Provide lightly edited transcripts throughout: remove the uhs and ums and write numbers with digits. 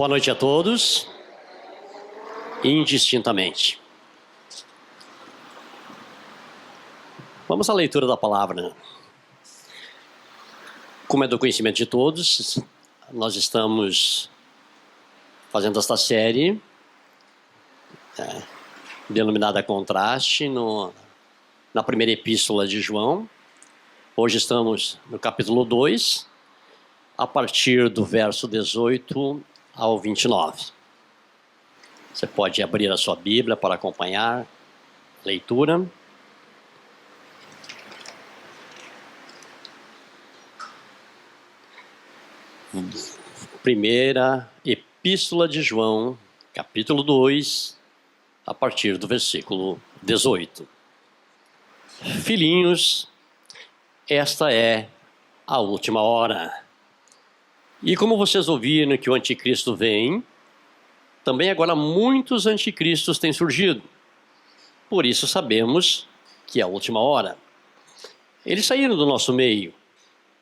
Boa noite a todos, indistintamente. Vamos à leitura da palavra. Como é do conhecimento de todos, nós estamos fazendo esta série denominada Contraste na primeira epístola de João. Hoje estamos no capítulo 2, a partir do verso 18 ao 29. Você pode abrir a sua Bíblia para acompanhar a leitura. Primeira epístola de João, capítulo 2, a partir do versículo 18. Filhinhos, esta é a última hora. E como vocês ouviram que o anticristo vem, também agora muitos anticristos têm surgido. Por isso sabemos que é a última hora. Eles saíram do nosso meio,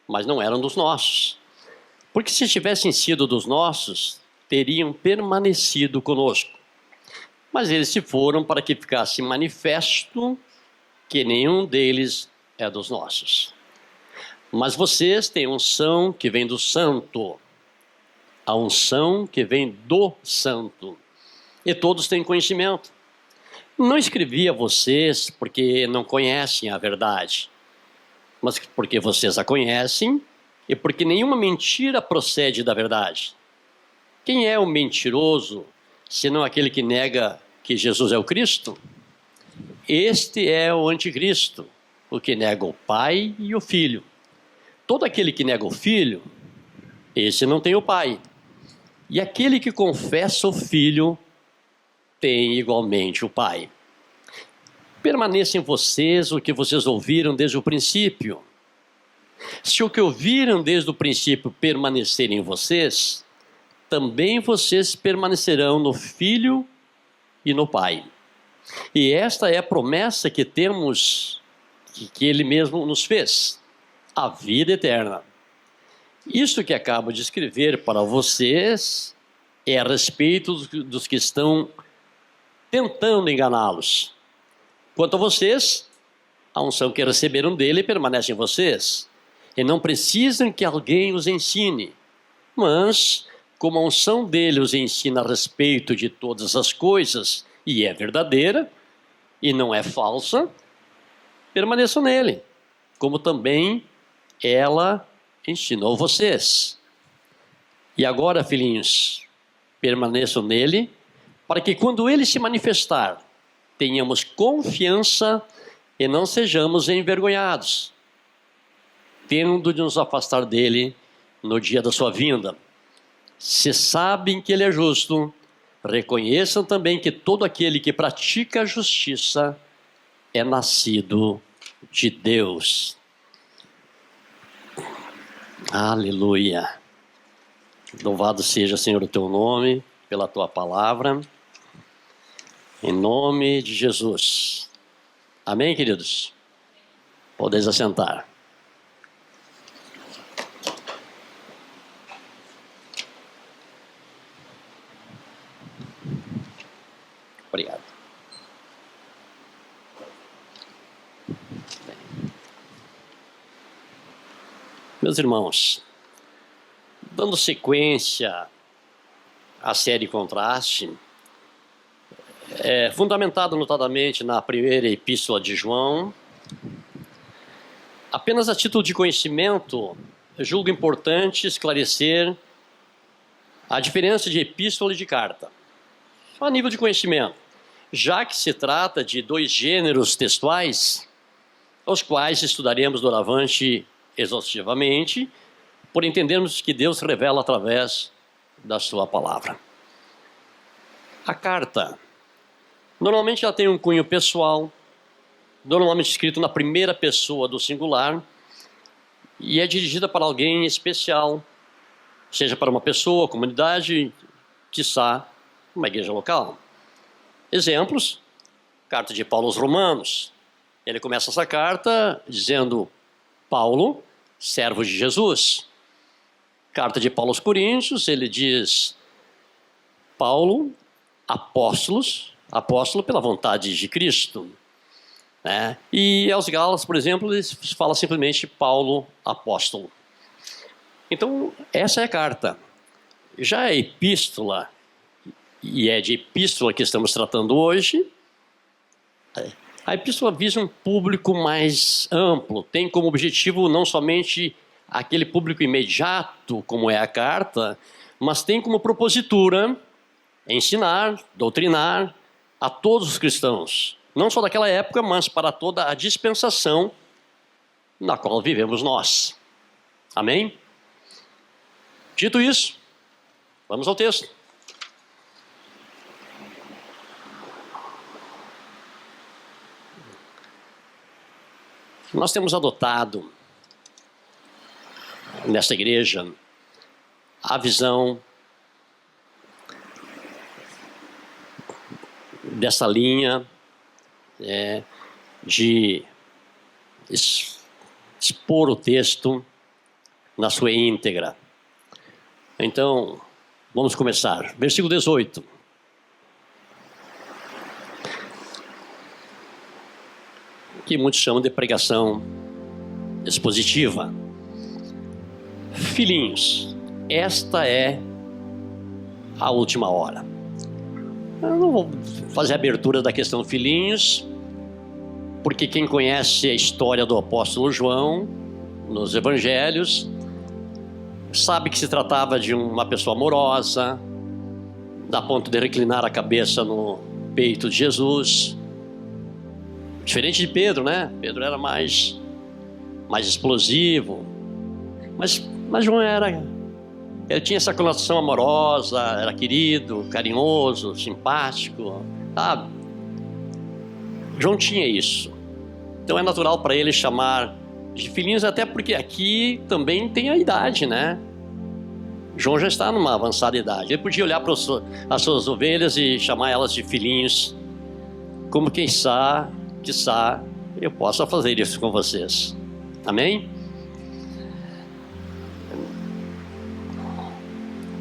mas não eram dos nossos. Porque se tivessem sido dos nossos, teriam permanecido conosco. Mas eles se foram para que ficasse manifesto que nenhum deles é dos nossos. Mas vocês têm unção que vem do Santo, a unção que vem do Santo, e todos têm conhecimento. Não escrevi a vocês porque não conhecem a verdade, mas porque vocês a conhecem e porque nenhuma mentira procede da verdade. Quem é o mentiroso, senão aquele que nega que Jesus é o Cristo? Este é o anticristo, o que nega o Pai e o Filho. Todo aquele que nega o Filho, esse não tem o Pai. E aquele que confessa o Filho, tem igualmente o Pai. Permaneça em vocês o que vocês ouviram desde o princípio. Se o que ouviram desde o princípio permanecer em vocês, também vocês permanecerão no Filho e no Pai. E esta é a promessa que temos, que Ele mesmo nos fez. A vida eterna. Isso que acabo de escrever para vocês é a respeito dos que estão tentando enganá-los. Quanto a vocês, a unção que receberam dele permanece em vocês, e não precisam que alguém os ensine. Mas, como a unção dele os ensina a respeito de todas as coisas, e é verdadeira, e não é falsa, permaneçam nele, como também ela ensinou vocês. E agora, filhinhos, permaneçam nele, para que quando ele se manifestar, tenhamos confiança e não sejamos envergonhados, tendo de nos afastar dele no dia da sua vinda. Se sabem que ele é justo, reconheçam também que todo aquele que pratica a justiça é nascido de Deus. Aleluia. Louvado seja, Senhor, o teu nome, pela tua palavra. Em nome de Jesus. Amém, queridos? Podeis assentar. Obrigado. Meus irmãos, dando sequência à série Contraste, fundamentado notadamente na primeira epístola de João, apenas a título de conhecimento, eu julgo importante esclarecer a diferença de epístola e de carta, só a nível de conhecimento, já que se trata de dois gêneros textuais, os quais estudaremos doravante exaustivamente, por entendermos que Deus revela através da sua palavra. A carta, normalmente ela tem um cunho pessoal, normalmente escrito na primeira pessoa do singular, e é dirigida para alguém especial, seja para uma pessoa, comunidade, quiçá uma igreja local. Exemplos, carta de Paulo aos Romanos. Ele começa essa carta dizendo: Paulo, servo de Jesus. Carta de Paulo aos Coríntios, ele diz: Paulo, apóstolo pela vontade de Cristo. Né? E aos Gálatas, por exemplo, ele fala simplesmente Paulo, apóstolo. Então, essa é a carta. Já a epístola, e é de epístola que estamos tratando hoje, a epístola visa um público mais amplo, tem como objetivo não somente aquele público imediato, como é a carta, mas tem como propositura ensinar, doutrinar a todos os cristãos, não só daquela época, mas para toda a dispensação na qual vivemos nós. Amém? Dito isso, vamos ao texto. Nós temos adotado nesta igreja a visão dessa linha de expor o texto na sua íntegra. Então, vamos começar. Versículo 18. Que muitos chamam de pregação expositiva. Filhinhos, esta é a última hora. Eu não vou fazer a abertura da questão filhinhos, porque quem conhece a história do apóstolo João nos evangelhos sabe que se tratava de uma pessoa amorosa, a ponto de reclinar a cabeça no peito de Jesus. Diferente de Pedro, né? Pedro era mais explosivo, mas João ele tinha essa conotação amorosa, era querido, carinhoso, simpático, sabe? João tinha isso. Então é natural para ele chamar de filhinhos, até porque aqui também tem a idade, né? João já está numa avançada idade. Ele podia olhar para as suas ovelhas e chamar elas de filhinhos, como quiçá eu possa fazer isso com vocês. Amém?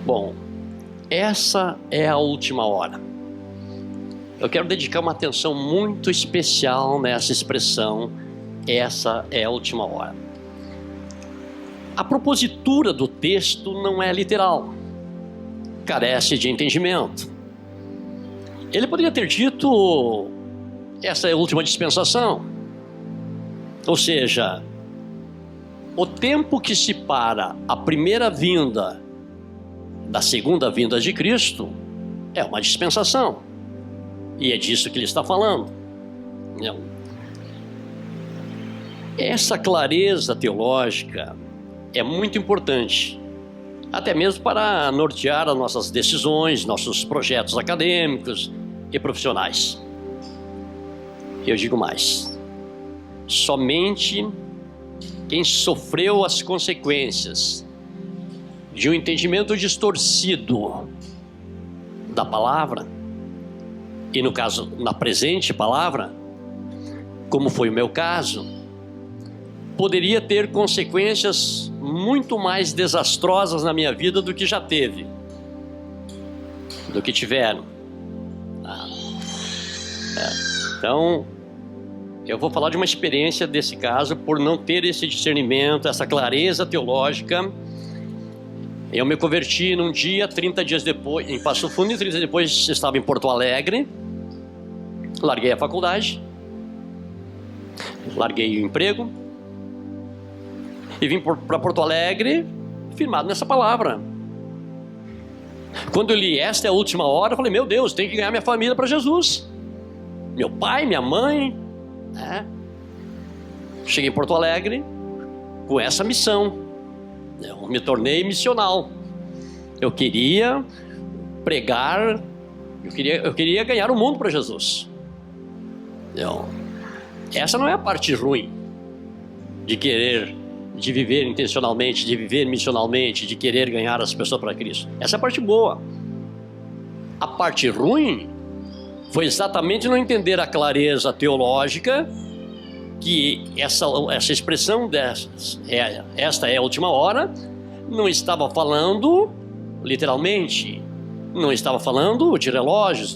Bom, essa é a última hora. Eu quero dedicar uma atenção muito especial nessa expressão, essa é a última hora. A propositura do texto não é literal, carece de entendimento. Ele poderia ter dito, essa é a última dispensação. Ou seja, o tempo que separa a primeira vinda da segunda vinda de Cristo é uma dispensação. E é disso que ele está falando. Essa clareza teológica é muito importante, até mesmo para nortear as nossas decisões, nossos projetos acadêmicos e profissionais. Eu digo mais, somente quem sofreu as consequências de um entendimento distorcido da palavra, e no caso, na presente palavra, como foi o meu caso, poderia ter consequências muito mais desastrosas na minha vida do que já teve, do que tiveram. Então, eu vou falar de uma experiência desse caso, por não ter esse discernimento, essa clareza teológica. Eu me converti num dia, 30 dias depois, em Passo Fundo, e 30 dias depois estava em Porto Alegre. Larguei a faculdade, larguei o emprego e vim para Porto Alegre firmado nessa palavra. Quando eu li esta é a última hora, eu falei, meu Deus, tenho que ganhar minha família para Jesus. Meu pai, minha mãe, né? Cheguei em Porto Alegre com essa missão. Eu me tornei missional. Eu queria pregar, eu queria ganhar o mundo para Jesus. Essa não é a parte ruim de viver intencionalmente, de viver missionalmente, de querer ganhar as pessoas para Cristo. Essa é a parte boa. A parte ruim foi exatamente não entender a clareza teológica que essa expressão esta é a última hora, não estava falando literalmente, Não estava falando de relógios,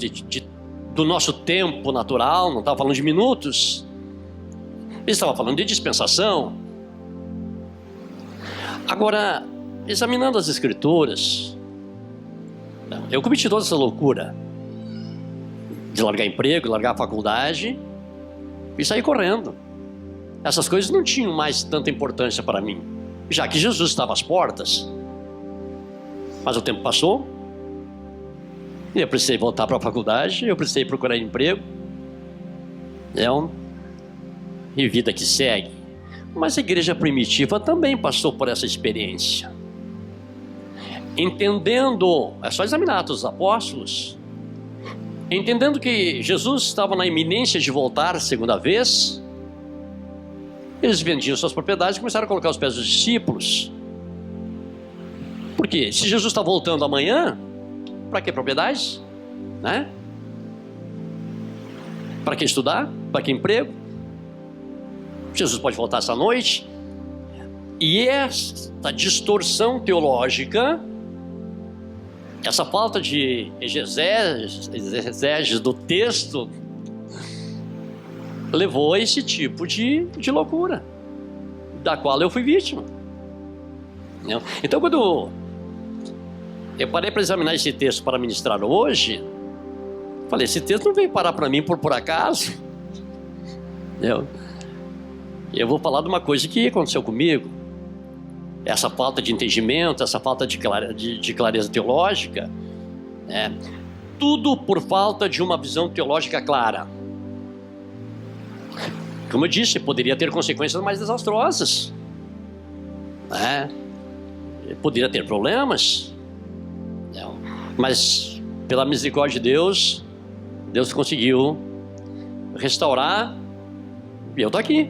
do nosso tempo natural, não estava falando de minutos. Ele estava falando de dispensação. Agora, examinando as Escrituras, eu cometi toda essa loucura de largar emprego, largar a faculdade e sair correndo. Essas coisas não tinham mais tanta importância para mim, já que Jesus estava às portas. Mas o tempo passou, e eu precisei voltar para a faculdade, eu precisei procurar emprego. E vida que segue. Mas a igreja primitiva também passou por essa experiência. Entendendo, é só examinar Atos dos Apóstolos, entendendo que Jesus estava na iminência de voltar segunda vez, eles vendiam suas propriedades e começaram a colocar os pés dos discípulos. Por quê? Se Jesus está voltando amanhã, para que propriedades? Né? Para que estudar? Para que emprego? Jesus pode voltar essa noite. E essa distorção teológica, essa falta de exegese do texto, levou a esse tipo de loucura, da qual eu fui vítima. Então, quando eu parei para examinar esse texto para ministrar hoje, falei, esse texto não veio parar para mim por acaso. Eu vou falar de uma coisa que aconteceu comigo. Essa falta de entendimento, essa falta de clareza teológica, tudo por falta de uma visão teológica clara. Como eu disse, poderia ter consequências mais desastrosas, poderia ter problemas, mas pela misericórdia de Deus, Deus conseguiu restaurar, e eu estou aqui.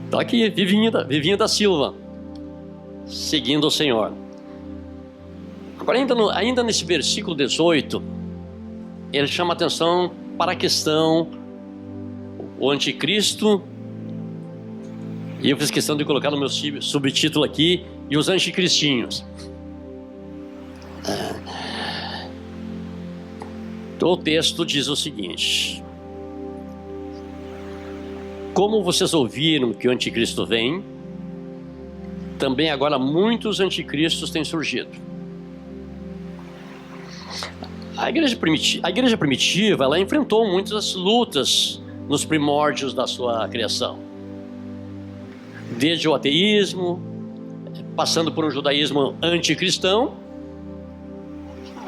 Estou aqui, Vivinho da Silva, seguindo o Senhor. Agora, ainda nesse versículo 18, ele chama atenção para a questão, o anticristo, e eu fiz questão de colocar no meu subtítulo aqui, e os anticristinhos. O texto diz o seguinte: como vocês ouviram que o anticristo vem, também agora muitos anticristos têm surgido. A igreja primitiva, ela enfrentou muitas lutas nos primórdios da sua criação. Desde o ateísmo, passando por um judaísmo anticristão,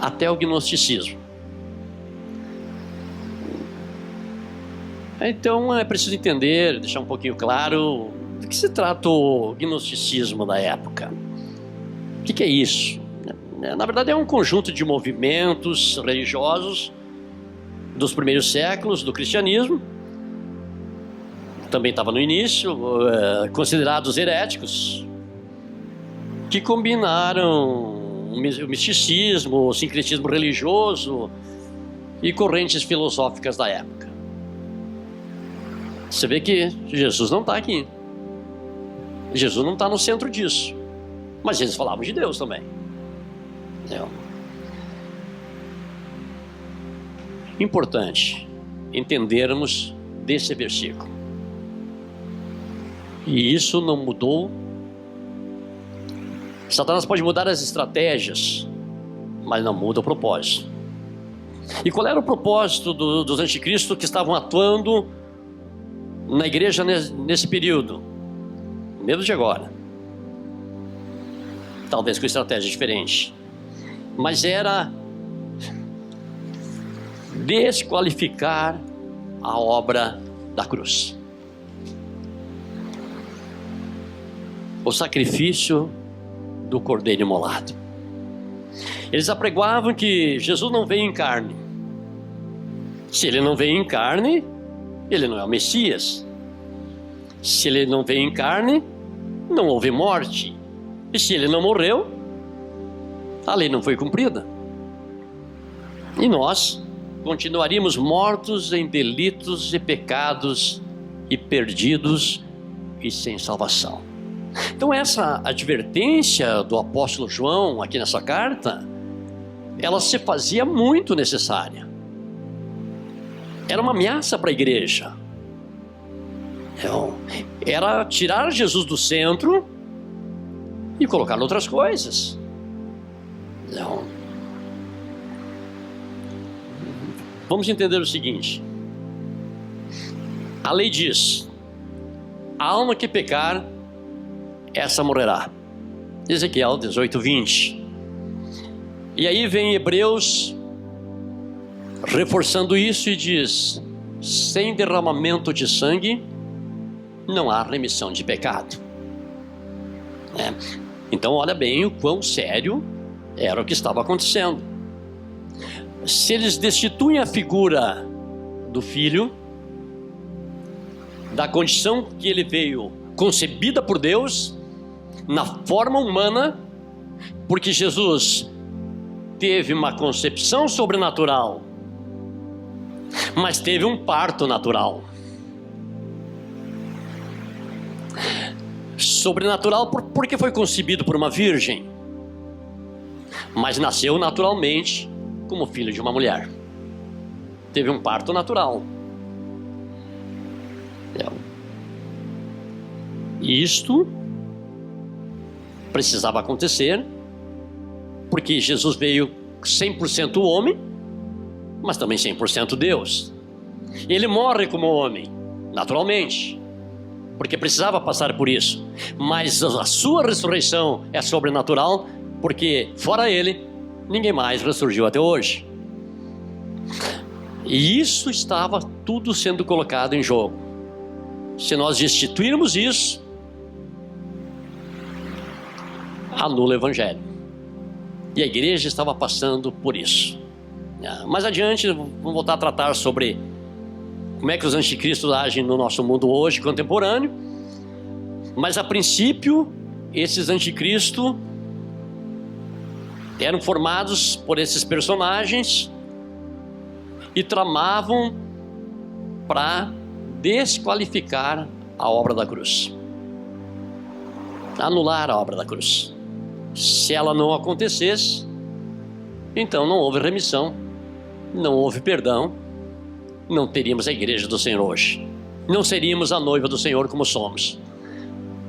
até o gnosticismo. Então é preciso entender, deixar um pouquinho claro do que se trata o gnosticismo da época. O que é isso? Na verdade é um conjunto de movimentos religiosos dos primeiros séculos do cristianismo, também estava no início, considerados heréticos, que combinaram o misticismo, o sincretismo religioso e correntes filosóficas da época. Você vê que Jesus não está aqui. Jesus não está no centro disso. Mas eles falavam de Deus também. Importante entendermos desse versículo. E isso não mudou. Satanás pode mudar as estratégias, mas não muda o propósito. E qual era o propósito dos anticristos que estavam atuando na igreja nesse período? Mesmo de agora, talvez com estratégia diferente, mas era desqualificar a obra da cruz, o sacrifício do cordeiro imolado. Eles apregoavam que Jesus não veio em carne. Se ele não veio em carne, ele não é o Messias. Se ele não veio em carne, não houve morte. E se ele não morreu, a lei não foi cumprida. E nós continuaríamos mortos em delitos e pecados e perdidos e sem salvação. Então essa advertência do apóstolo João aqui nessa carta ela se fazia muito necessária. Era uma ameaça para a igreja. Era tirar Jesus do centro e colocar em outras coisas. Vamos entender o seguinte: a lei diz: a alma que pecar, essa morrerá. Ezequiel 18:20. E aí vem Hebreus reforçando isso e diz: sem derramamento de sangue não há remissão de pecado. Então olha bem o quão sério era o que estava acontecendo. Se eles destituem a figura do filho da condição que ele veio, concebida por Deus na forma humana, porque Jesus teve uma concepção sobrenatural, mas teve um parto natural. Sobrenatural porque foi concebido por uma virgem, mas nasceu naturalmente como filho de uma mulher. Teve um parto natural. E isto precisava acontecer porque Jesus veio 100% homem, mas também 100% Deus. Ele morre como homem, naturalmente, porque precisava passar por isso. Mas a sua ressurreição é sobrenatural, porque fora ele, ninguém mais ressurgiu até hoje. E isso estava tudo sendo colocado em jogo. Se nós destituirmos isso, anula o evangelho. E a igreja estava passando por isso. Mais adiante, vamos voltar a tratar sobre como é que os anticristos agem no nosso mundo hoje, contemporâneo. Mas a princípio, esses anticristos eram formados por esses personagens e tramavam para desqualificar a obra da cruz, anular a obra da cruz. Se ela não acontecesse, então não houve remissão, não houve perdão, não teríamos a igreja do Senhor hoje, não seríamos a noiva do Senhor como somos.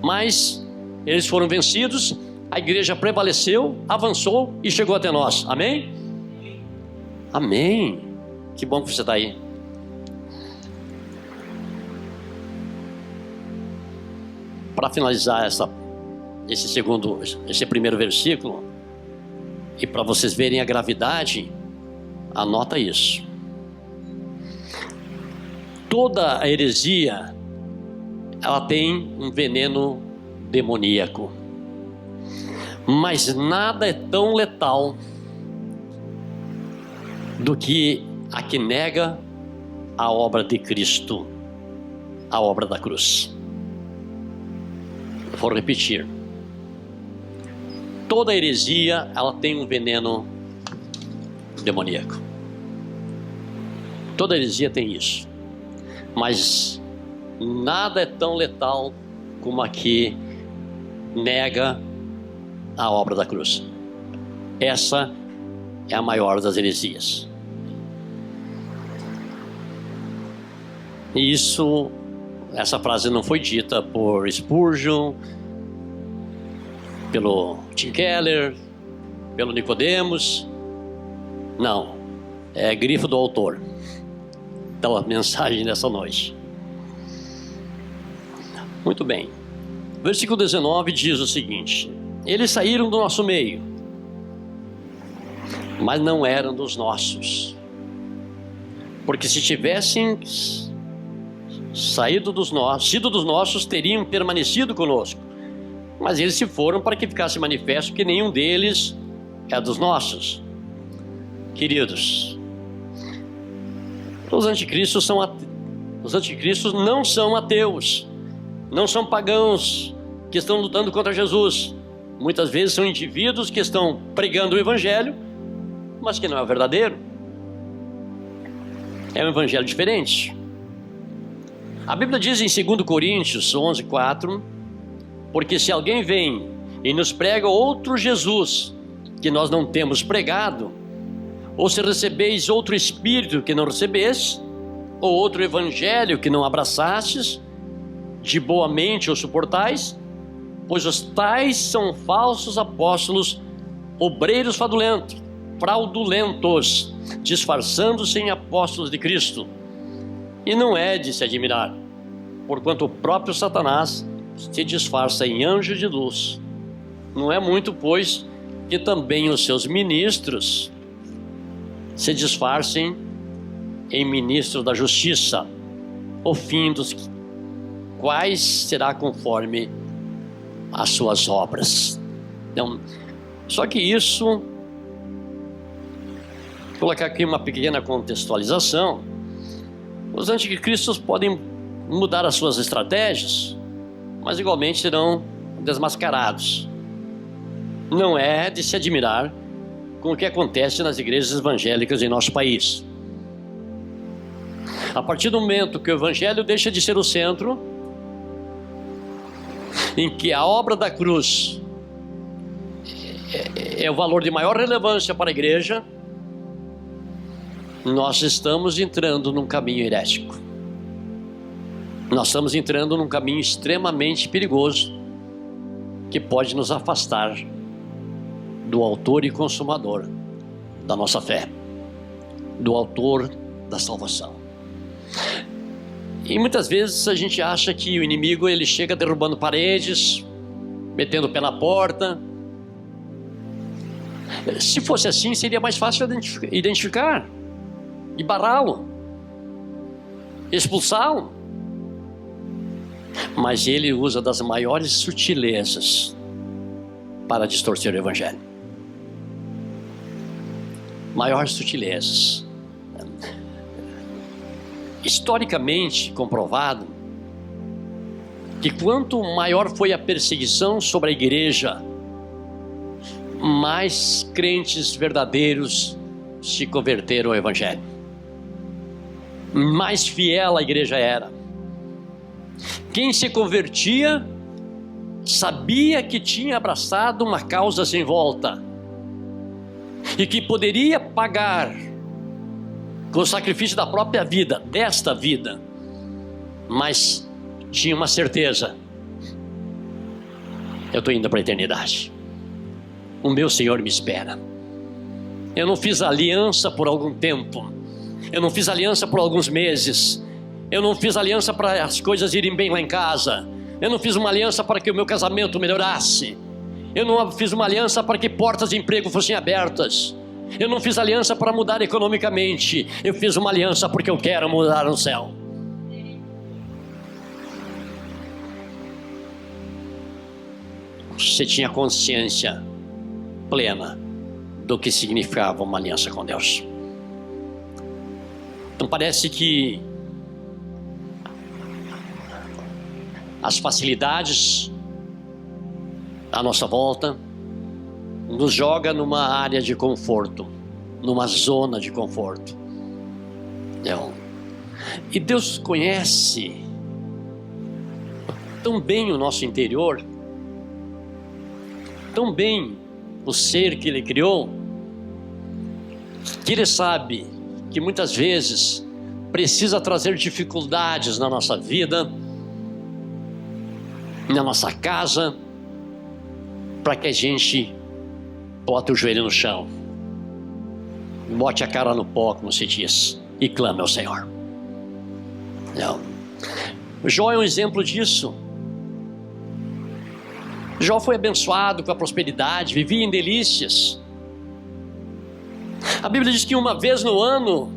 Mas eles foram vencidos, a igreja prevaleceu, avançou e chegou até nós. Amém? Amém. Que bom que você está aí. Para finalizar esse primeiro versículo, e para vocês verem a gravidade, anota isso. Toda a heresia, ela tem um veneno demoníaco, mas nada é tão letal do que a que nega a obra de Cristo, a obra da cruz. Vou repetir: toda heresia, ela tem um veneno demoníaco. Toda heresia tem isso, mas nada é tão letal como a que nega a obra da cruz. Essa é a maior das heresias. E essa frase não foi dita por Spurgeon, pelo Tim Keller, pelo Nicodemos. Não, é grifo do autor da mensagem dessa noite. Muito bem. Versículo 19 diz o seguinte: eles saíram do nosso meio, mas não eram dos nossos, porque se tivessem sido dos nossos, teriam permanecido conosco. Mas eles se foram para que ficasse manifesto que nenhum deles é dos nossos. Queridos, os anticristos não são ateus, não são pagãos que estão lutando contra Jesus. Muitas vezes são indivíduos que estão pregando o evangelho, mas que não é o verdadeiro. É um evangelho diferente. A Bíblia diz em 2 Coríntios 11:4: porque se alguém vem e nos prega outro Jesus que nós não temos pregado, Ou se recebeis outro espírito que não recebeste, ou outro evangelho que não abraçastes, de boa mente o suportais, pois os tais são falsos apóstolos, obreiros fraudulentos, disfarçando-se em apóstolos de Cristo. E não é de se admirar, porquanto o próprio Satanás se disfarça em anjo de luz. Não é muito, pois, que também os seus ministros se disfarcem em ministros da justiça, o fim dos quais será conforme as suas obras. Então, só que isso, vou colocar aqui uma pequena contextualização. Os anticristos podem mudar as suas estratégias, mas igualmente serão desmascarados. Não é de se admirar com o que acontece nas igrejas evangélicas em nosso país. A partir do momento que o evangelho deixa de ser o centro, em que a obra da cruz é o valor de maior relevância para a igreja, nós estamos entrando num caminho herético. Nós estamos entrando num caminho extremamente perigoso, que pode nos afastar do autor e consumador da nossa fé, do autor da salvação. E muitas vezes a gente acha que o inimigo ele chega derrubando paredes, metendo o pé na porta. Se fosse assim, seria mais fácil identificar e barrá-lo, expulsá-lo. Mas ele usa das maiores sutilezas para distorcer o evangelho. Maiores sutilezas. Historicamente comprovado que quanto maior foi a perseguição sobre a igreja, mais crentes verdadeiros se converteram ao evangelho. Mais fiel a igreja era. Quem se convertia sabia que tinha abraçado uma causa sem volta e que poderia pagar com o sacrifício da própria vida, desta vida, mas tinha uma certeza: eu estou indo para a eternidade, o meu Senhor me espera. Eu não fiz aliança por algum tempo, eu não fiz aliança por alguns meses, eu não fiz aliança para as coisas irem bem lá em casa, eu não fiz uma aliança para que o meu casamento melhorasse, eu não fiz uma aliança para que portas de emprego fossem abertas, eu não fiz aliança para mudar economicamente, eu fiz uma aliança porque eu quero mudar no céu. Você tinha consciência plena do que significava uma aliança com Deus. Então parece que as facilidades à nossa volta nos joga numa área de conforto, numa zona de conforto. E Deus conhece tão bem o nosso interior, tão bem o ser que Ele criou, que Ele sabe que muitas vezes precisa trazer dificuldades na nossa vida, na nossa casa, para que a gente bote o joelho no chão, bote a cara no pó, como se diz, e clame ao Senhor. Jó é um exemplo disso. Jó foi abençoado com a prosperidade, vivia em delícias. A Bíblia diz que uma vez no ano,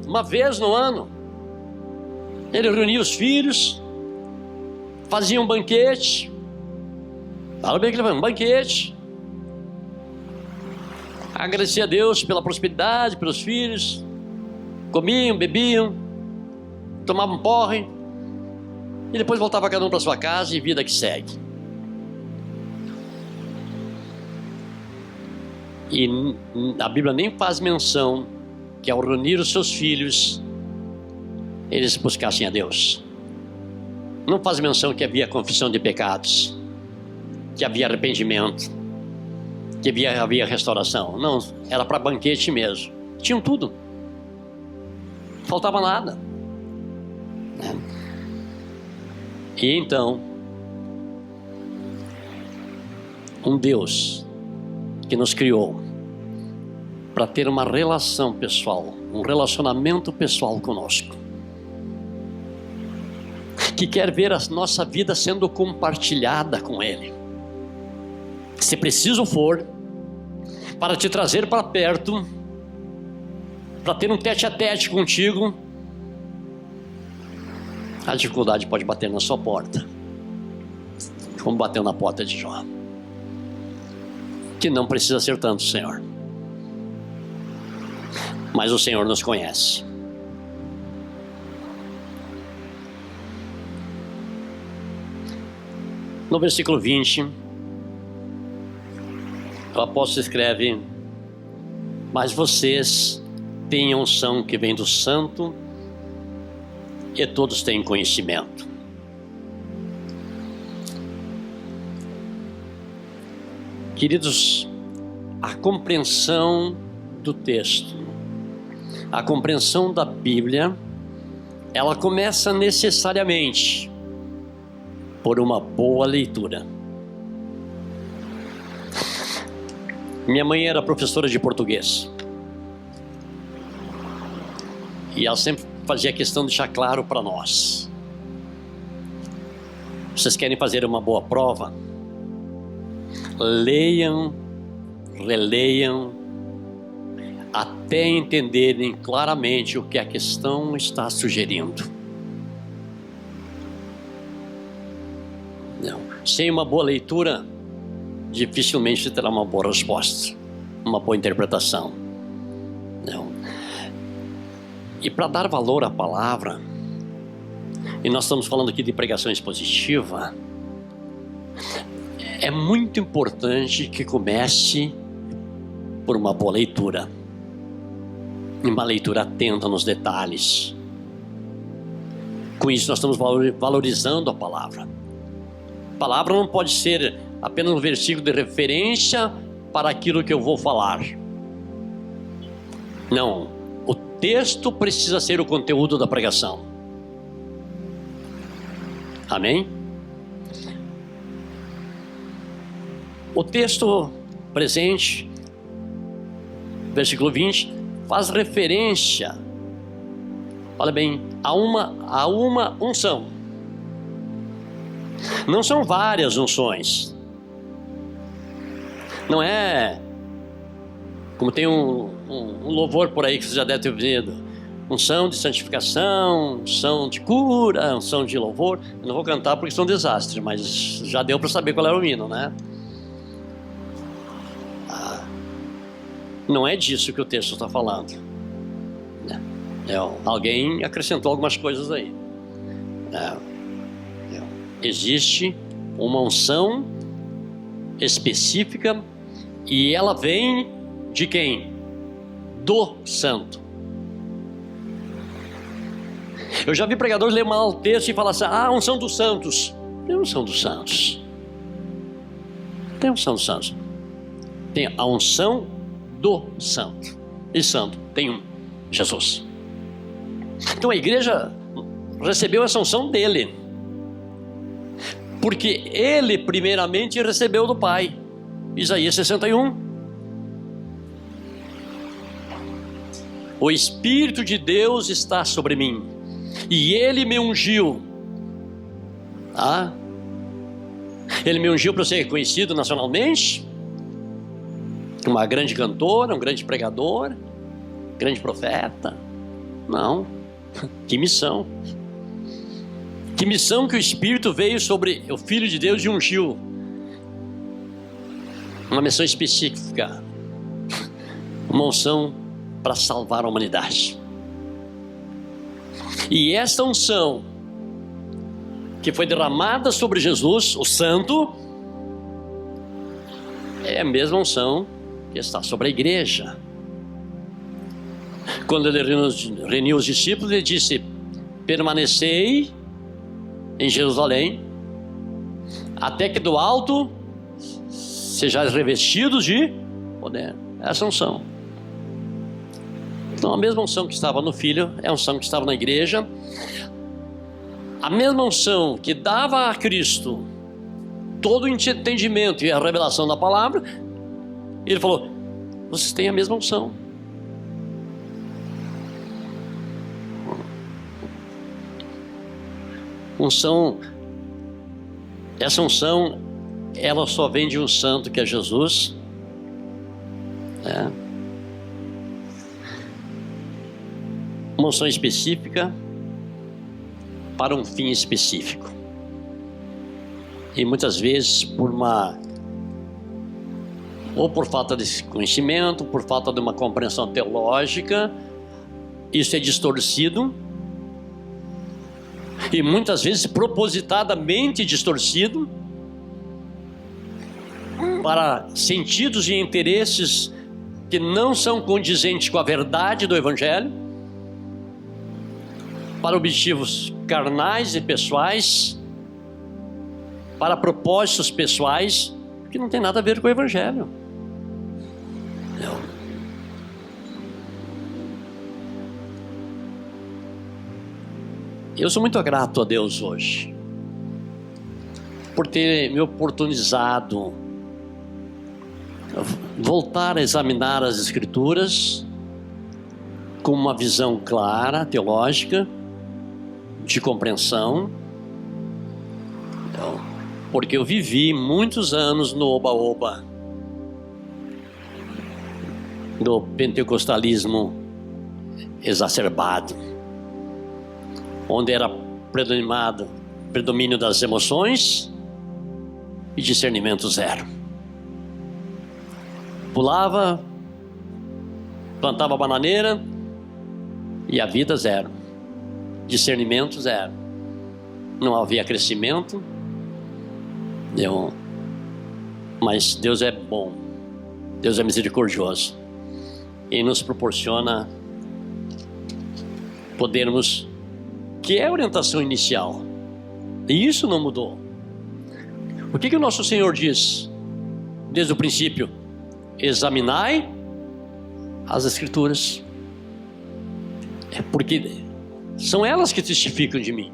ele reunia os filhos, fazia um banquete. Fala bem que ele vai um banquete. Agradecia a Deus pela prosperidade, pelos filhos. Comiam, bebiam, tomavam porre. E depois voltava cada um para sua casa e vida que segue. E a Bíblia nem faz menção que ao reunir os seus filhos, eles buscassem a Deus. Não faz menção que havia confissão de pecados, que havia arrependimento, que havia restauração. Não, era para banquete mesmo. Tinham tudo. Faltava nada. E então, um Deus que nos criou para ter uma relação pessoal, um relacionamento pessoal conosco, que quer ver a nossa vida sendo compartilhada com Ele, se preciso for, para te trazer para perto, para ter um tete-a-tete contigo. A dificuldade pode bater na sua porta, como bateu na porta de Jó, que não precisa ser tanto, Senhor, mas o Senhor nos conhece. No versículo 20, o apóstolo escreve: mas vocês têm a unção que vem do Santo, e todos têm conhecimento. Queridos, a compreensão do texto, a compreensão da Bíblia, ela começa necessariamente por uma boa leitura. Minha mãe era professora de português, e ela sempre fazia questão de deixar claro para nós: vocês querem fazer uma boa prova? Leiam, releiam, até entenderem claramente o que a questão está sugerindo. Não. Sem uma boa leitura, dificilmente terá uma boa resposta, uma boa interpretação. Não. E para dar valor à palavra, e nós estamos falando aqui de pregação expositiva, é muito importante que comece por uma boa leitura, uma leitura atenta nos detalhes. Com isso nós estamos valorizando a palavra. A palavra não pode ser apenas um versículo de referência para aquilo que eu vou falar. Não, o texto precisa ser o conteúdo da pregação. Amém? O texto presente, versículo 20, faz referência, olha bem, a uma unção. Não são várias unções. Não é como tem um louvor por aí que você já deve ter ouvido: unção de santificação, unção de cura, unção de louvor. Eu não vou cantar porque são desastres, mas já deu para saber qual era o hino, né? Não é disso que o texto está falando. Alguém acrescentou algumas coisas aí. Existe uma unção específica e ela vem de quem? Do Santo. Eu já vi pregadores ler mal o texto e falar assim: unção dos santos. Tem unção dos santos. Tem unção dos santos. Tem a unção do Santo. E Santo tem um: Jesus. Então a igreja recebeu essa unção dele, porque ele primeiramente recebeu do Pai. Isaías 61. O Espírito de Deus está sobre mim, e ele me ungiu. Ele me ungiu para ser reconhecido nacionalmente, uma grande cantora, um grande pregador, grande profeta. Não. Que missão. Que missão que o Espírito veio sobre o Filho de Deus e ungiu. Uma missão específica. Uma unção para salvar a humanidade. E esta unção que foi derramada sobre Jesus, o Santo, é a mesma unção que está sobre a igreja. Quando ele reuniu os discípulos, ele disse: permanecei em Jerusalém, até que do alto sejais revestidos de poder. Essa unção. Então a mesma unção que estava no Filho é a unção que estava na igreja. A mesma unção que dava a Cristo todo o entendimento e a revelação da palavra, ele falou: vocês têm a mesma unção. Essa unção, ela só vem de um santo, que é Jesus. Uma unção específica para um fim específico. E muitas vezes ou por falta de conhecimento, por falta de uma compreensão teológica, isso é distorcido, e muitas vezes propositadamente distorcido, para sentidos e interesses que não são condizentes com a verdade do Evangelho, para objetivos carnais e pessoais, para propósitos pessoais, que não tem nada a ver com o Evangelho. Não. Eu sou muito grato a Deus hoje por ter me oportunizado voltar a examinar as Escrituras com uma visão clara, teológica, de compreensão. Porque eu vivi muitos anos no oba-oba do pentecostalismo exacerbado, onde era predomínio das emoções e discernimento zero. Pulava, plantava bananeira e a vida zero, discernimento zero, não havia crescimento. Mas Deus é bom, Deus é misericordioso e nos proporciona podermos, que é a orientação inicial, e isso não mudou. O que o nosso Senhor diz desde o princípio? Examinai as Escrituras, porque são elas que testificam de mim.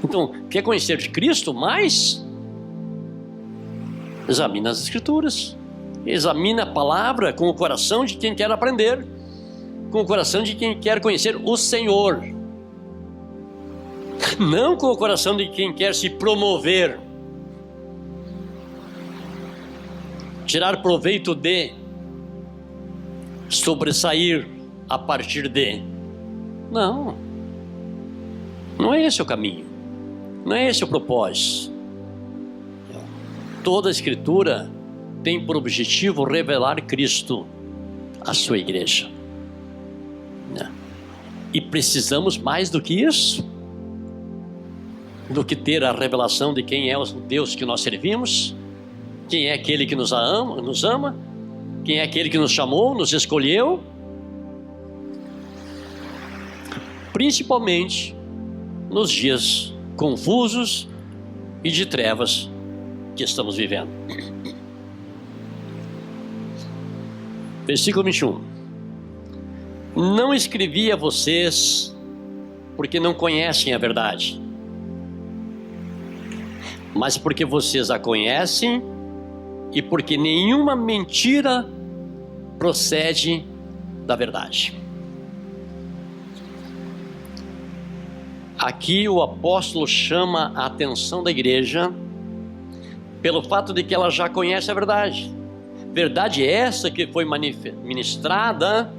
Então, quer conhecer de Cristo mais? Examina as Escrituras, examina a palavra com o coração de quem quer aprender, com o coração de quem quer conhecer o Senhor, não com o coração de quem quer se promover, tirar proveito de, sobressair a partir de. Não é esse o caminho, não é esse o propósito. Toda a Escritura tem por objetivo revelar Cristo à sua igreja. E precisamos mais do que isso, do que ter a revelação de quem é o Deus que nós servimos, quem é aquele que nos ama, quem é aquele que nos chamou, nos escolheu, principalmente nos dias confusos e de trevas que estamos vivendo. Versículo 21. Não escrevi a vocês porque não conhecem a verdade, mas porque vocês a conhecem e porque nenhuma mentira procede da verdade. Aqui o apóstolo chama a atenção da igreja pelo fato de que ela já conhece a verdade. Verdade essa que foi ministrada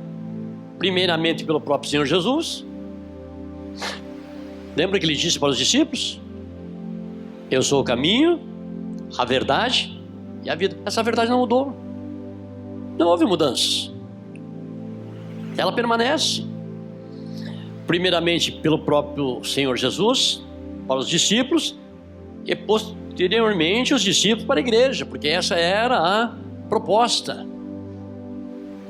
primeiramente pelo próprio Senhor Jesus. Lembra que ele disse para os discípulos: eu sou o caminho, a verdade e a vida. Essa verdade não mudou, não houve mudanças, ela permanece. Primeiramente pelo próprio Senhor Jesus para os discípulos, e posteriormente os discípulos para a igreja, porque essa era a proposta.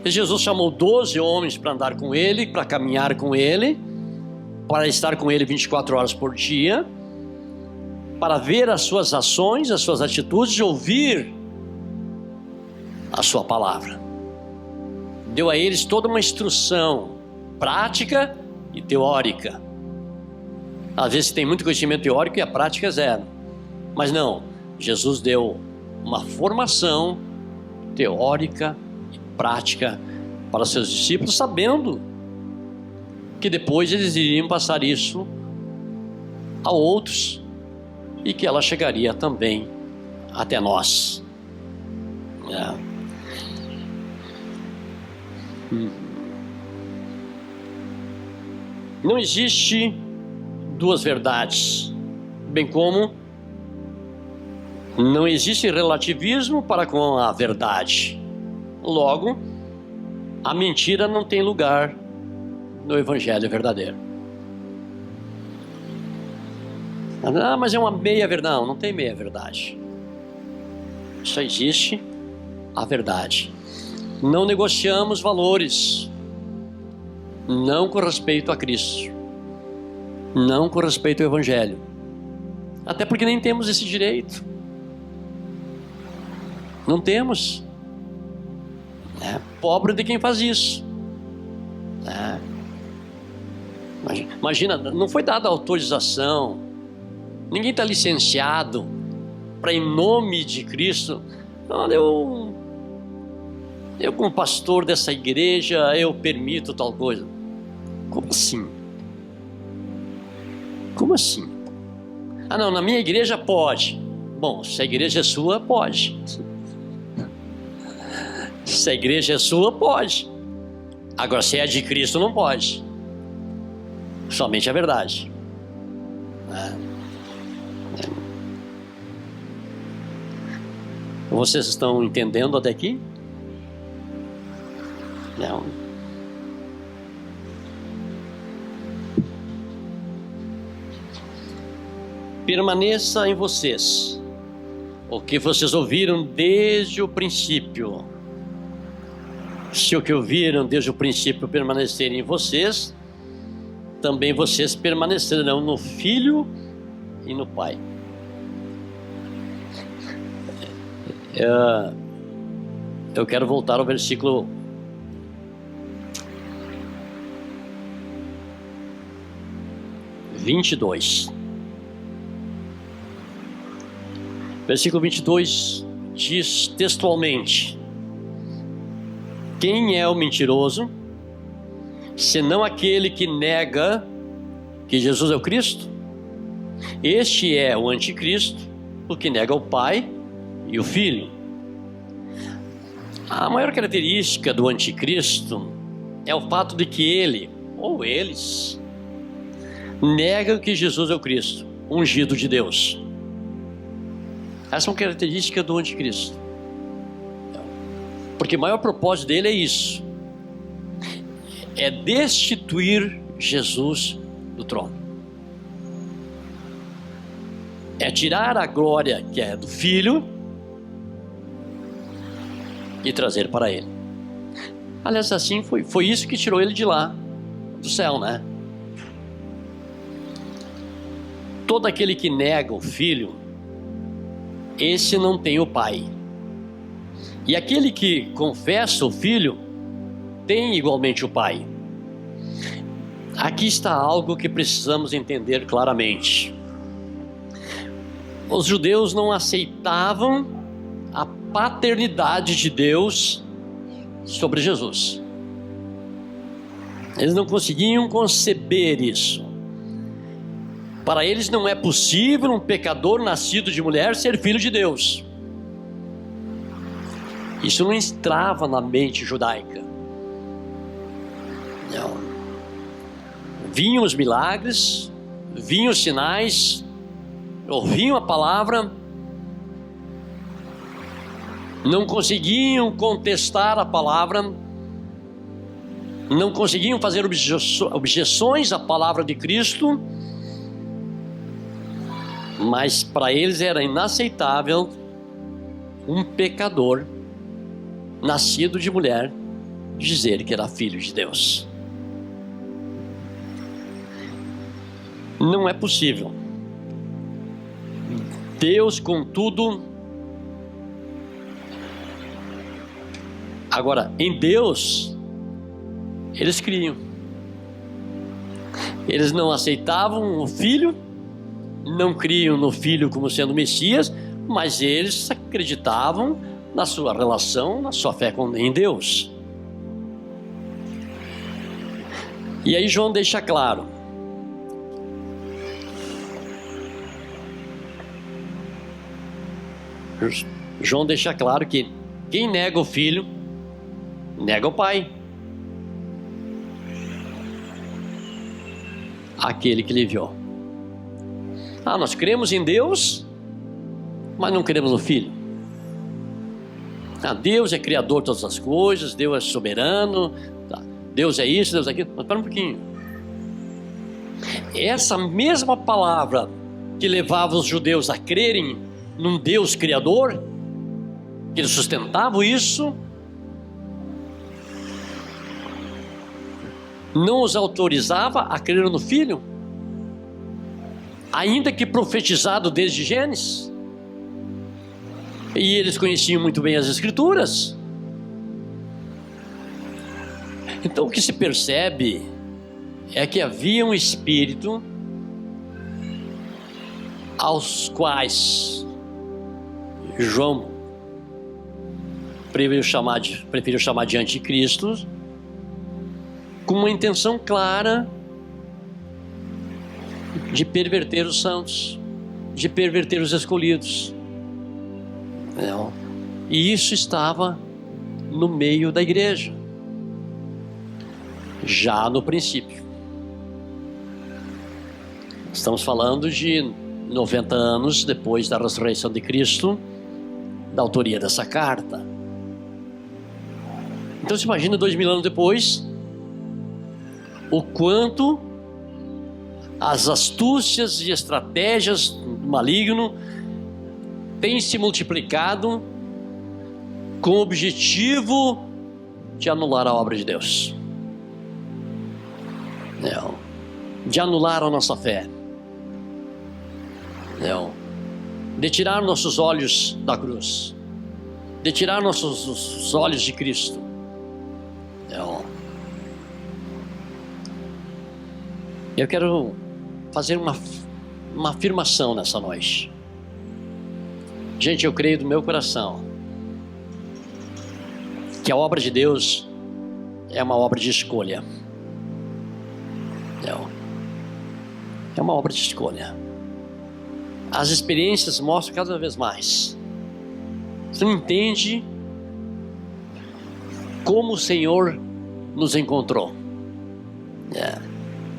E Jesus chamou 12 homens para andar com ele, para caminhar com ele, para estar com ele 24 horas por dia, para ver as suas ações, as suas atitudes e ouvir a sua palavra. deu a eles toda uma instrução prática e teórica. Às vezes tem muito conhecimento teórico e a prática é zero. Mas não, Jesus deu uma formação teórica e prática para seus discípulos, sabendo que depois eles iriam passar isso a outros e que ela chegaria também até nós. Não existe duas verdades, bem como não existe relativismo para com a verdade. Logo, a mentira não tem lugar no Evangelho verdadeiro. Ah, mas é uma meia verdade. Não, não tem meia verdade. Só existe a verdade. Não negociamos valores. Não com respeito a Cristo. Não com respeito ao Evangelho. Até porque nem temos esse direito. Não temos. Pobre de quem faz isso. Imagina, não foi dada autorização. Ninguém está licenciado para, em nome de Cristo, olha, eu como pastor dessa igreja, eu permito tal coisa. Como assim? Como assim? Ah, não, na minha igreja pode. Bom, se a igreja é sua, pode. Se a igreja é sua, pode. Agora, se é de Cristo, não pode. Somente a verdade. Vocês estão entendendo até aqui? Não. Permaneça em vocês o que vocês ouviram desde o princípio. Se o que ouviram desde o princípio permanecer em vocês, também vocês permanecerão no Filho e no Pai. Eu quero voltar ao versículo 22. Versículo 22 diz textualmente: quem é o mentiroso, senão aquele que nega que Jesus é o Cristo? Este é o anticristo, o que nega o Pai e o Filho. A maior característica do anticristo é o fato de que ele, ou eles, negam que Jesus é o Cristo, ungido de Deus. Essa é uma característica do anticristo. Porque o maior propósito dele é isso: é destituir Jesus do trono. É tirar a glória que é do Filho e trazer para ele. Aliás, assim foi isso que tirou ele de lá, do céu, né? Todo aquele que nega o Filho, esse não tem o Pai. E aquele que confessa o Filho, tem igualmente o Pai. Aqui está algo que precisamos entender claramente. Os judeus não aceitavam a paternidade de Deus sobre Jesus. Eles não conseguiam conceber isso. Para eles não é possível um pecador nascido de mulher ser filho de Deus. Isso não entrava na mente judaica. Não. Vinham os milagres, vinham os sinais, ouviam a palavra, não conseguiam contestar a palavra, não conseguiam fazer objeções à palavra de Cristo, mas para eles era inaceitável um pecador nascido de mulher dizer que era filho de Deus. Não é possível. Deus, contudo, agora, em Deus Eles criam. Eles não aceitavam o Filho, não criam no Filho como sendo Messias, mas eles acreditavam na sua relação, na sua fé em Deus. E aí João deixa claro: João deixa claro que quem nega o Filho, nega o Pai, aquele que lhe enviou. Nós cremos em Deus, mas não cremos no Filho. Deus é criador de todas as coisas, Deus é soberano, Deus é isso, Deus é aquilo. Mas espera um pouquinho. Essa mesma palavra que levava os judeus a crerem num Deus criador, que eles sustentavam isso, não os autorizava a crer no Filho, ainda que profetizado desde Gênesis. E eles conheciam muito bem as Escrituras. Então o que se percebe é que havia um espírito aos quais João preferiu chamar de anticristos, com uma intenção clara de perverter os santos, de perverter os escolhidos. E isso estava no meio da igreja, já no princípio. Estamos falando de 90 anos depois da ressurreição de Cristo, da autoria dessa carta. Então se imagina 2000 anos depois, o quanto as astúcias e estratégias do maligno têm se multiplicado com o objetivo de anular a obra de Deus, de anular a nossa fé, de tirar nossos olhos da cruz, de tirar nossos olhos de Cristo. Eu quero fazer uma afirmação nessa noite. Gente, eu creio do meu coração que a obra de Deus é uma obra de escolha. É uma obra de escolha. As experiências mostram cada vez mais. Você não entende como o Senhor nos encontrou.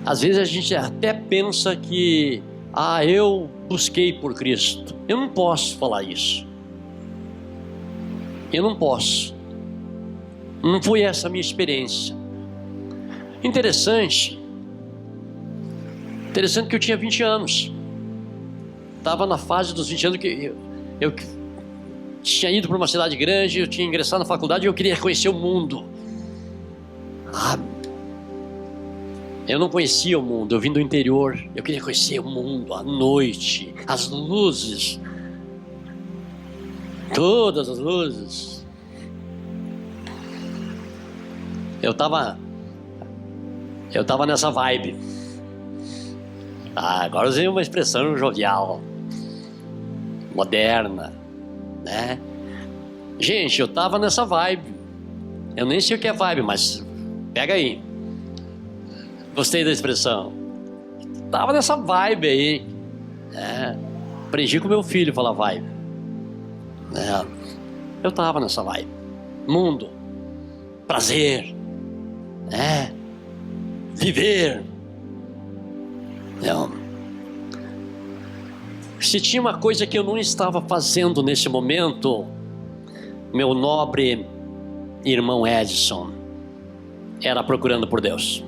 Às vezes a gente até pensa que eu busquei por Cristo. Eu não posso falar isso. Eu não posso. Não foi essa a minha experiência. Interessante que eu tinha 20 anos. Estava na fase dos 20 anos que eu tinha ido para uma cidade grande, eu tinha ingressado na faculdade e eu queria conhecer o mundo. Eu não conhecia o mundo, eu vim do interior, eu queria conhecer o mundo, a noite, as luzes, todas as luzes. Eu tava nessa vibe. Agora usei uma expressão jovial, moderna, né? Gente, eu tava nessa vibe. Eu nem sei o que é vibe, mas pega aí. Gostei da expressão. Tava nessa vibe aí. Aprendi com meu filho falar vibe. Eu tava nessa vibe. Mundo, prazer, viver. Se tinha uma coisa que eu não estava fazendo nesse momento, meu nobre irmão Edson, era procurando por Deus.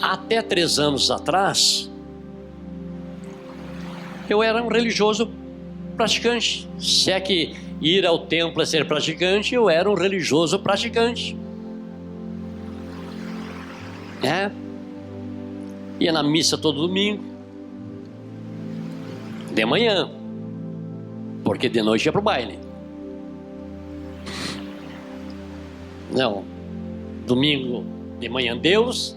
Até 3 anos atrás, eu era um religioso praticante. Se é que ir ao templo é ser praticante, eu era um religioso praticante. Ia na missa todo domingo, de manhã, porque de noite ia para o baile. Não. Domingo de manhã Deus,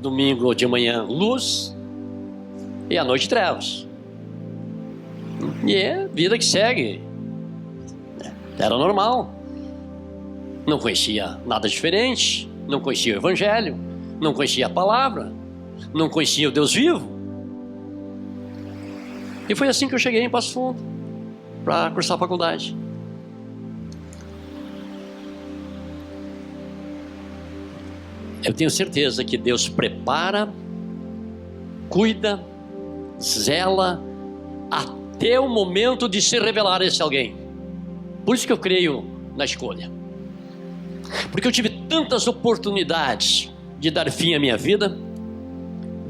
domingo de manhã luz e à noite trevas. E é vida que segue. Era normal. Não conhecia nada diferente, não conhecia o Evangelho, não conhecia a palavra, não conhecia o Deus vivo. E foi assim que eu cheguei em Passo Fundo para cursar a faculdade. Eu tenho certeza que Deus prepara, cuida, zela até o momento de se revelar a esse alguém. Por isso que eu creio na escolha. Porque eu tive tantas oportunidades de dar fim à minha vida,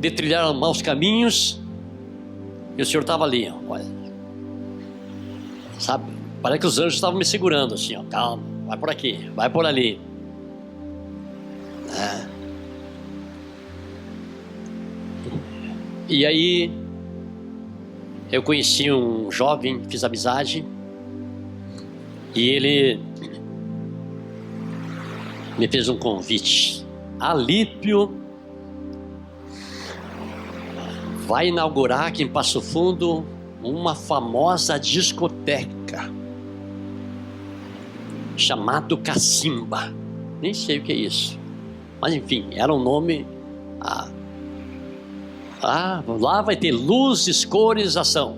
de trilhar maus caminhos, e o Senhor estava ali, olha, sabe, parece que os anjos estavam me segurando assim, ó, calma, vai por aqui, vai por ali. E aí eu conheci um jovem, fiz amizade, e ele me fez um convite. Alípio vai inaugurar aqui em Passo Fundo uma famosa discoteca chamado Cacimba. Nem sei o que é isso, mas enfim, era um nome. Lá vai ter luzes, cores, ação.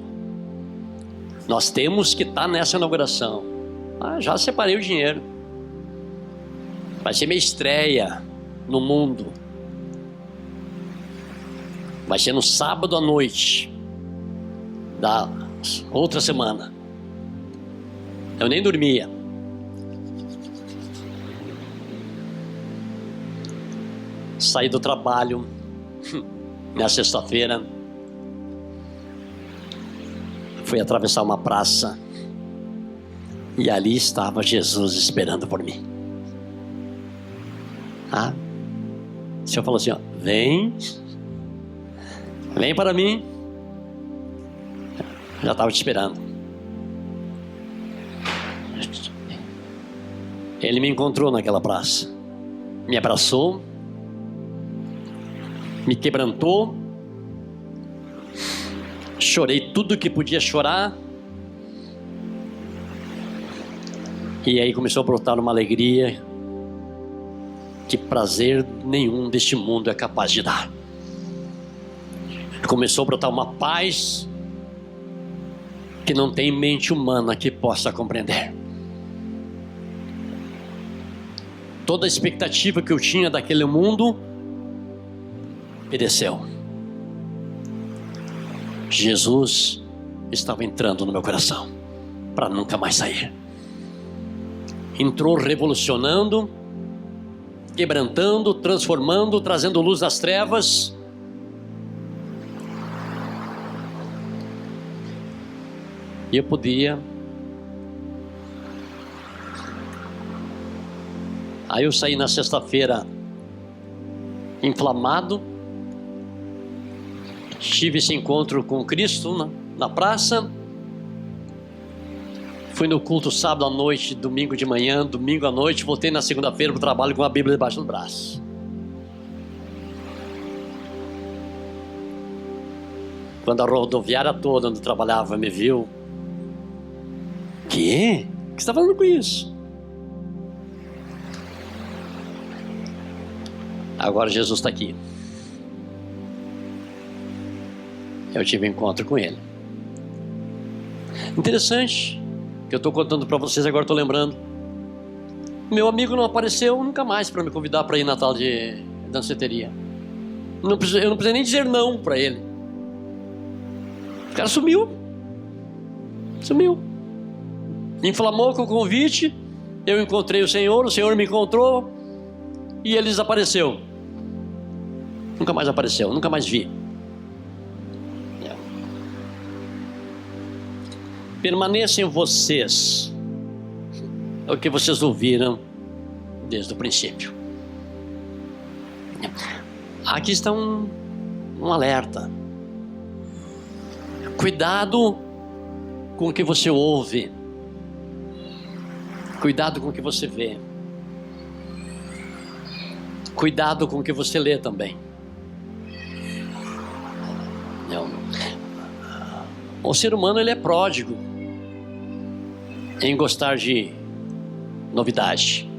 Nós temos que estar nessa inauguração. Já separei o dinheiro. Vai ser minha estreia no mundo. Vai ser no sábado à noite da outra semana. Eu nem dormia. Saí do trabalho na sexta-feira. Fui atravessar uma praça. E ali estava Jesus esperando por mim. O Senhor falou assim, ó, vem para mim. Já estava te esperando. Ele me encontrou naquela praça, me abraçou, me quebrantou, chorei tudo que podia chorar, e aí começou a brotar uma alegria que prazer nenhum deste mundo é capaz de dar. Começou a brotar uma paz que não tem mente humana que possa compreender. Toda a expectativa que eu tinha daquele mundo pereceu. Jesus estava entrando no meu coração para nunca mais sair. Entrou revolucionando, quebrantando, transformando, trazendo luz das trevas. E eu podia. Aí eu saí na sexta-feira inflamado. Tive esse encontro com Cristo na praça. Fui no culto sábado à noite, domingo de manhã, domingo à noite. Voltei na segunda-feira para o trabalho com a Bíblia debaixo do braço. Quando a rodoviária toda onde eu trabalhava me viu. O que você está falando com isso? Agora Jesus está aqui. Eu tive um encontro com Ele. Interessante que eu estou contando para vocês, agora estou lembrando. Meu amigo não apareceu nunca mais para me convidar para ir na tal de danceteria. Eu não precisei nem dizer não para ele. O cara sumiu. Inflamou com o convite. Eu encontrei o Senhor me encontrou e ele desapareceu. Nunca mais apareceu, nunca mais vi. Permaneçam em vocês o que vocês ouviram desde o princípio. Aqui está um alerta. Cuidado com o que você ouve. Cuidado com o que você vê. Cuidado com o que você lê também. Não. O ser humano, ele é pródigo em gostar de novidade.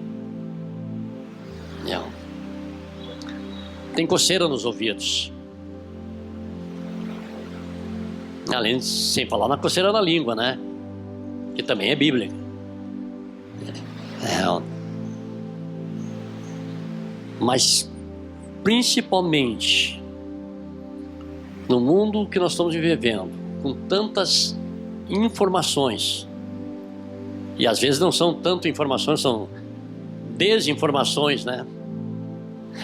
Não. Tem coceira nos ouvidos. Além de, sem falar na coceira na língua, né? Que também é bíblica. Mas principalmente no mundo que nós estamos vivendo, com tantas informações, e às vezes não são tanto informações, são desinformações, né?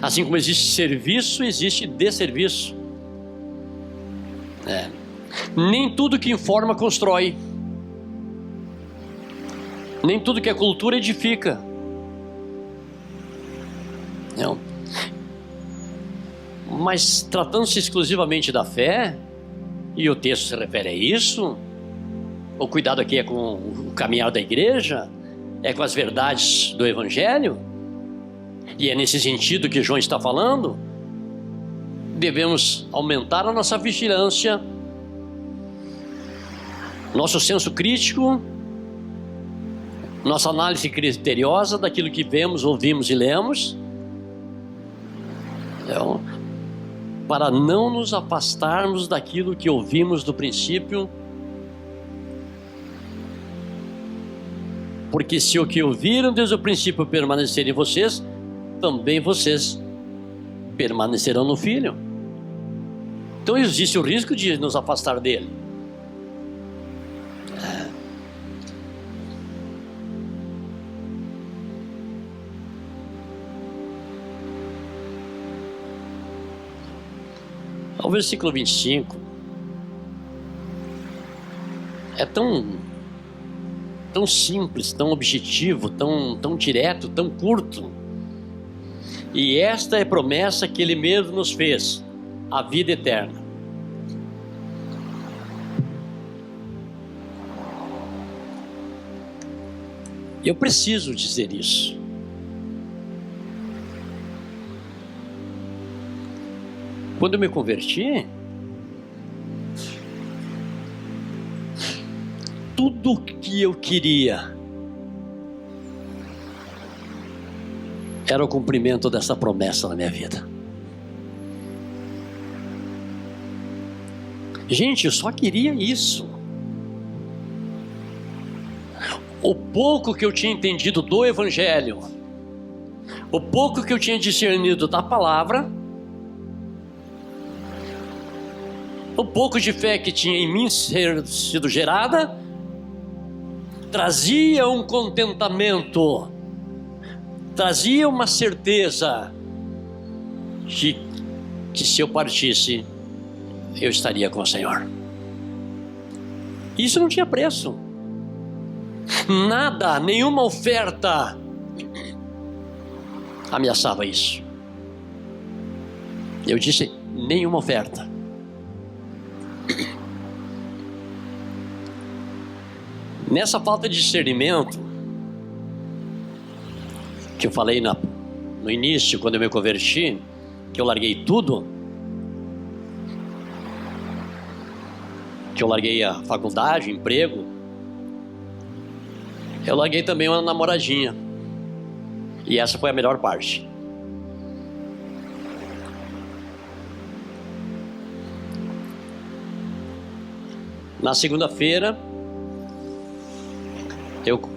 Assim como existe serviço, existe desserviço. Nem tudo que informa constrói. Nem tudo que é cultura edifica. Não. Mas tratando-se exclusivamente da fé, e o texto se refere a isso, o cuidado aqui é com o caminhar da igreja, é com as verdades do Evangelho, e é nesse sentido que João está falando. Devemos aumentar a nossa vigilância, nosso senso crítico, nossa análise criteriosa daquilo que vemos, ouvimos e lemos, então, para não nos afastarmos daquilo que ouvimos do princípio, porque se o que ouviram desde o princípio permanecer em vocês, também vocês permanecerão no Filho. Então existe o risco de nos afastar dele. O versículo 25 é tão simples, tão objetivo, tão direto, tão curto. E esta é a promessa que Ele mesmo nos fez, a vida eterna. Eu preciso dizer isso. Quando eu me converti, tudo que eu queria era o cumprimento dessa promessa na minha vida. Gente, eu só queria isso. O pouco que eu tinha entendido do Evangelho, o pouco que eu tinha discernido da palavra, o pouco de fé que tinha em mim sido gerada, trazia um contentamento, trazia uma certeza de que se eu partisse, eu estaria com o Senhor. Isso não tinha preço. Nada, nenhuma oferta ameaçava isso. Eu disse, nenhuma oferta. Nessa falta de discernimento que eu falei no início, quando eu me converti, que eu larguei tudo, que eu larguei a faculdade, o emprego, eu larguei também uma namoradinha, e essa foi a melhor parte. Na segunda-feira, eu com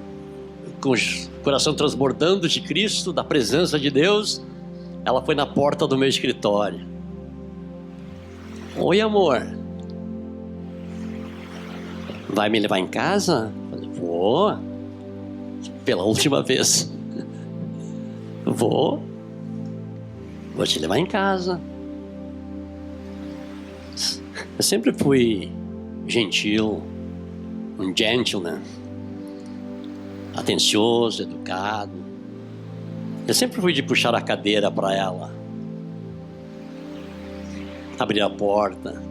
o coração transbordando de Cristo, da presença de Deus, ela foi na porta do meu escritório. Oi, amor. Vai me levar em casa? Eu falei, vou. Pela última vez. Vou te levar em casa. Eu sempre fui gentil, um gentleman, atencioso, educado. Eu sempre fui de puxar a cadeira para ela, abrir a porta.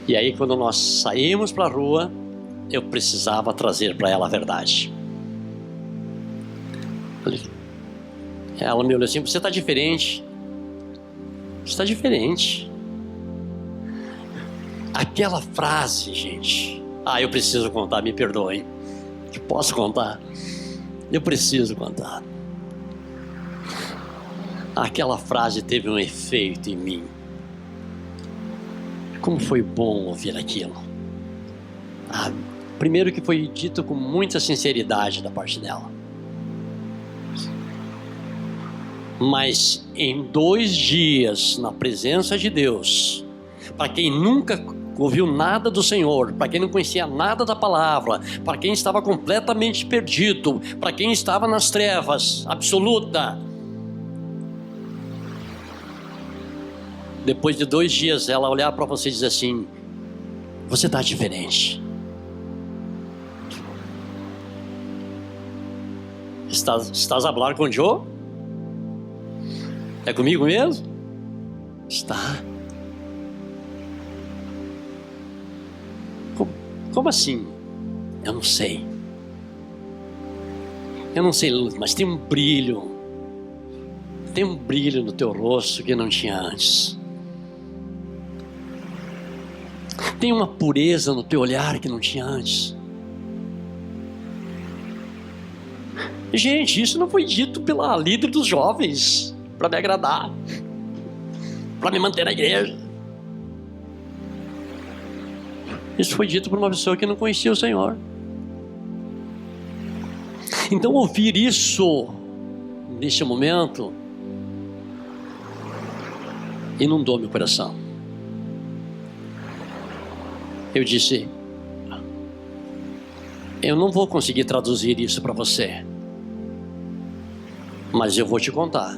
E aí, quando nós saímos para a rua, eu precisava trazer para ela a verdade. Ela me olhou assim: você está diferente. Você está diferente. Aquela frase, gente. Eu preciso contar, me perdoem. Eu posso contar? Eu preciso contar. Aquela frase teve um efeito em mim. Como foi bom ouvir aquilo. Primeiro que foi dito com muita sinceridade da parte dela. Mas em 2 dias, na presença de Deus, para quem nunca ouviu nada do Senhor, para quem não conhecia nada da palavra, para quem estava completamente perdido, para quem estava nas trevas absoluta, depois de 2 dias ela olhar para você e dizer assim: você está diferente. Estás a falar com o Joe? É comigo mesmo? Está. Como assim? Eu não sei. Eu não sei, mas tem um brilho. Tem um brilho no teu rosto que não tinha antes. Tem uma pureza no teu olhar que não tinha antes. Gente, isso não foi dito pela líder dos jovens para me agradar, para me manter na igreja. Isso foi dito por uma pessoa que não conhecia o Senhor. Então ouvir isso neste momento inundou meu coração. Eu disse: eu não vou conseguir traduzir isso para você, mas eu vou te contar.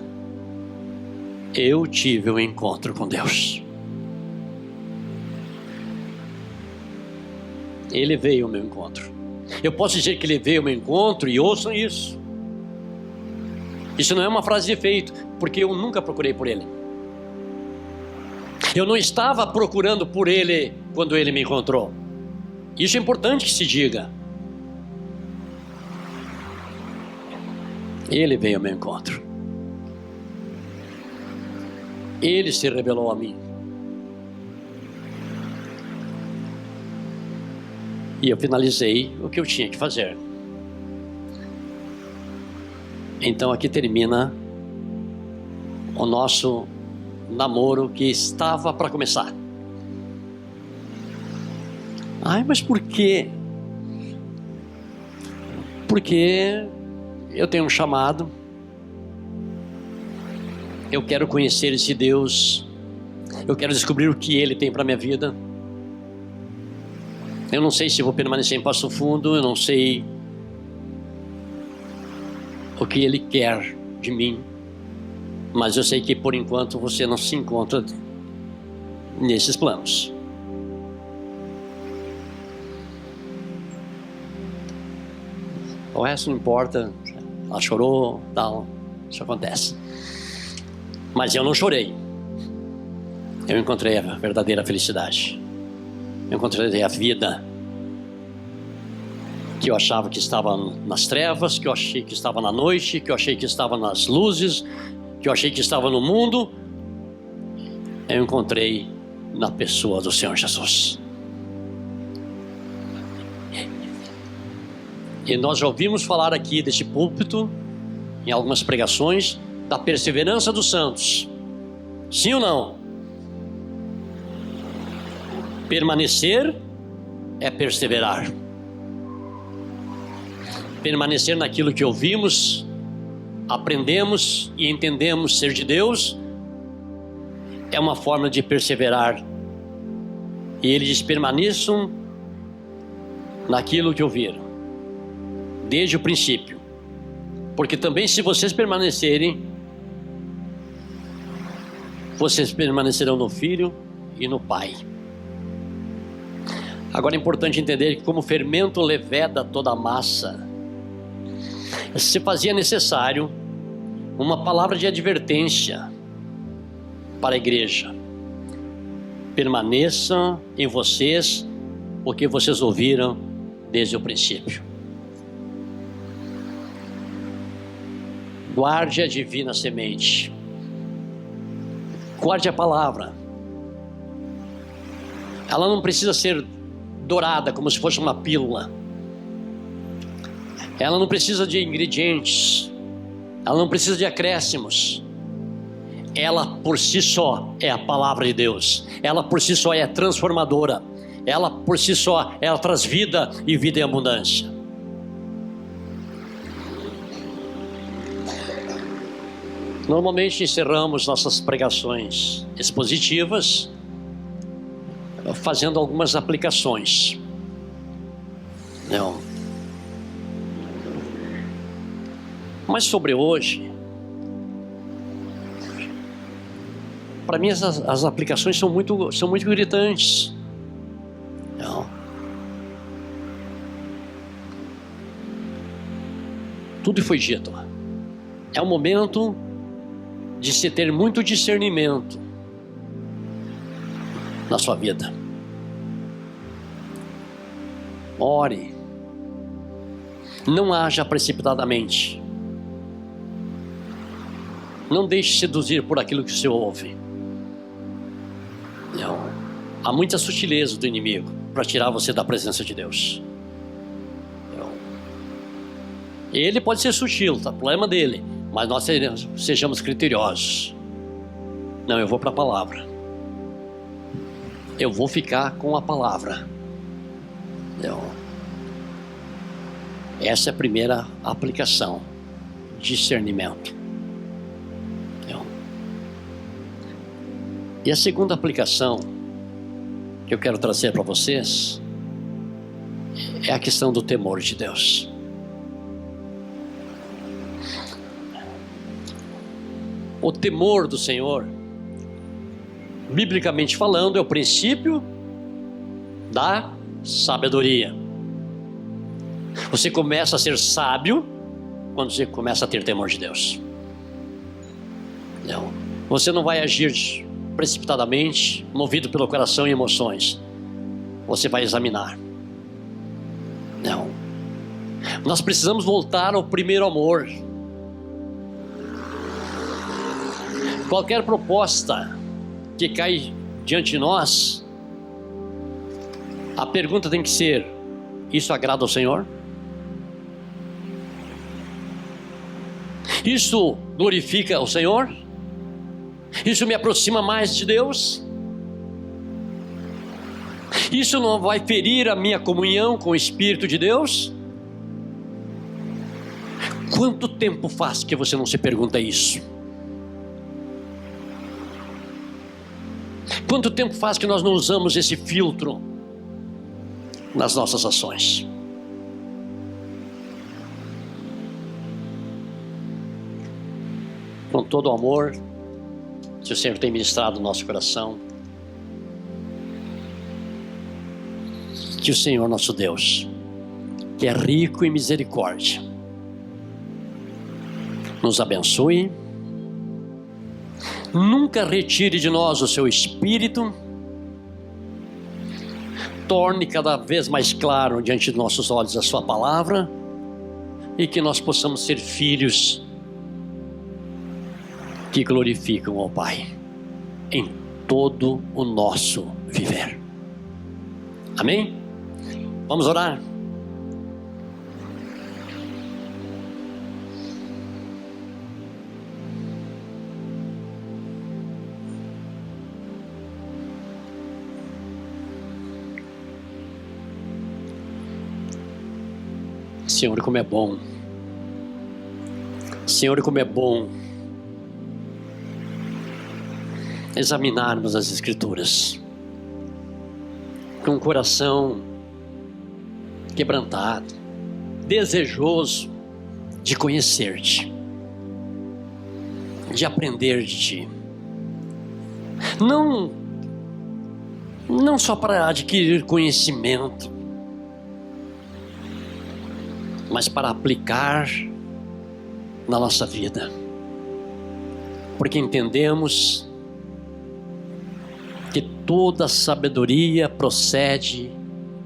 Eu tive um encontro com Deus. Ele veio ao meu encontro. Eu posso dizer que ele veio ao meu encontro, e ouçam isso. Isso não é uma frase de efeito, porque eu nunca procurei por ele. Eu não estava procurando por ele quando ele me encontrou. Isso é importante que se diga. Ele veio ao meu encontro. Ele se revelou a mim. E eu finalizei o que eu tinha que fazer. Então aqui termina o nosso namoro que estava para começar. Mas por quê? Porque eu tenho um chamado. Eu quero conhecer esse Deus. Eu quero descobrir o que Ele tem para a minha vida. Eu não sei se vou permanecer em Passo Fundo. Eu não sei o que Ele quer de mim. Mas eu sei que por enquanto você não se encontra nesses planos. O resto não importa. Ela chorou, tal. Isso acontece. Mas eu não chorei. Eu encontrei a verdadeira felicidade. Eu encontrei a vida que eu achava que estava nas trevas, que eu achei que estava na noite, que eu achei que estava nas luzes, que eu achei que estava no mundo. Eu encontrei na pessoa do Senhor Jesus. E nós já ouvimos falar aqui deste púlpito, em algumas pregações, da perseverança dos santos. Sim ou não? Permanecer é perseverar. Permanecer naquilo que ouvimos, aprendemos e entendemos ser de Deus é uma forma de perseverar. E ele diz: permaneçam naquilo que ouviram desde o princípio, porque também se vocês permanecerem, vocês permanecerão no Filho e no Pai. Agora é importante entender que como o fermento leveda toda a massa, se fazia necessário uma palavra de advertência para a igreja: permaneçam em vocês o que vocês ouviram desde o princípio. Guarde a divina semente. Guarde a palavra. Ela não precisa ser dourada como se fosse uma pílula. Ela não precisa de ingredientes. Ela não precisa de acréscimos. Ela por si só é a palavra de Deus. Ela por si só é transformadora. Ela por si só, ela traz vida e vida em abundância. Normalmente encerramos nossas pregações expositivas fazendo algumas aplicações. Não. Mas sobre hoje, para mim as aplicações são muito gritantes. Não. Tudo foi dito. É um momento de se ter muito discernimento na sua vida. Ore. Não haja precipitadamente. Não deixe seduzir por aquilo que você ouve. Não. Há muita sutileza do inimigo para tirar você da presença de Deus. Não. Ele pode ser sutil, tá? Problema dele. Mas nós sejamos criteriosos. Não, eu vou para a palavra. Eu vou ficar com a palavra. Não. Essa é a primeira aplicação. Discernimento. Não. E a segunda aplicação que eu quero trazer para vocês é a questão do temor de Deus. O temor do Senhor, biblicamente falando, é o princípio da sabedoria. Você começa a ser sábio quando você começa a ter temor de Deus. Não. Você não vai agir precipitadamente, movido pelo coração e emoções. Você vai examinar. Não. Nós precisamos voltar ao primeiro amor. Qualquer proposta que cai diante de nós, a pergunta tem que ser: isso agrada ao Senhor? Isso glorifica o Senhor? Isso me aproxima mais de Deus? Isso não vai ferir a minha comunhão com o Espírito de Deus? Quanto tempo faz que você não se pergunta isso? Quanto tempo faz que nós não usamos esse filtro nas nossas ações? Com todo o amor que o Senhor tem ministrado no nosso coração, que o Senhor nosso Deus, que é rico em misericórdia, nos abençoe. Nunca retire de nós o seu Espírito. Torne cada vez mais claro diante de nossos olhos a sua palavra. E que nós possamos ser filhos que glorificam ao Pai em todo o nosso viver. Amém? Vamos orar? Senhor, como é bom. Senhor, como é bom examinarmos as Escrituras com o coração quebrantado, desejoso de conhecer-te, de aprender de ti. Não só para adquirir conhecimento, mas para aplicar na nossa vida, porque entendemos que toda sabedoria procede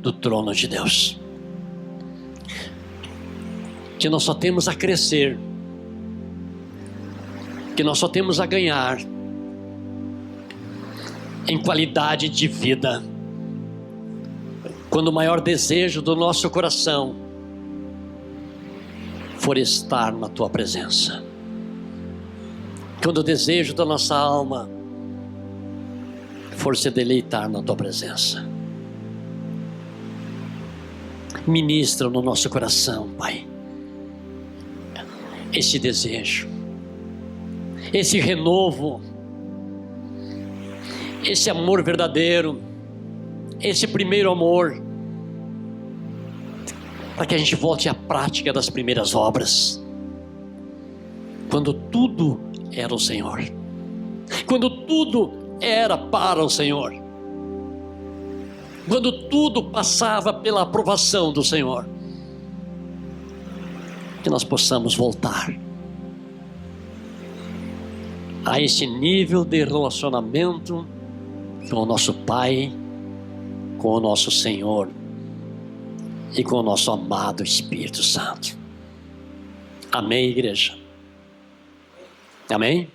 do trono de Deus, que nós só temos a crescer que nós só temos a ganhar em qualidade de vida quando o maior desejo do nosso coração for estar na tua presença. Quando o desejo da nossa alma for se deleitar na tua presença. Ministra no nosso coração, Pai, esse desejo, esse renovo, esse amor verdadeiro, esse primeiro amor, para que a gente volte à prática das primeiras obras, quando tudo era o Senhor, quando tudo era para o Senhor, quando tudo passava pela aprovação do Senhor. Que nós possamos voltar a esse nível de relacionamento com o nosso Pai, com o nosso Senhor e com o nosso amado Espírito Santo. Amém, igreja? Amém?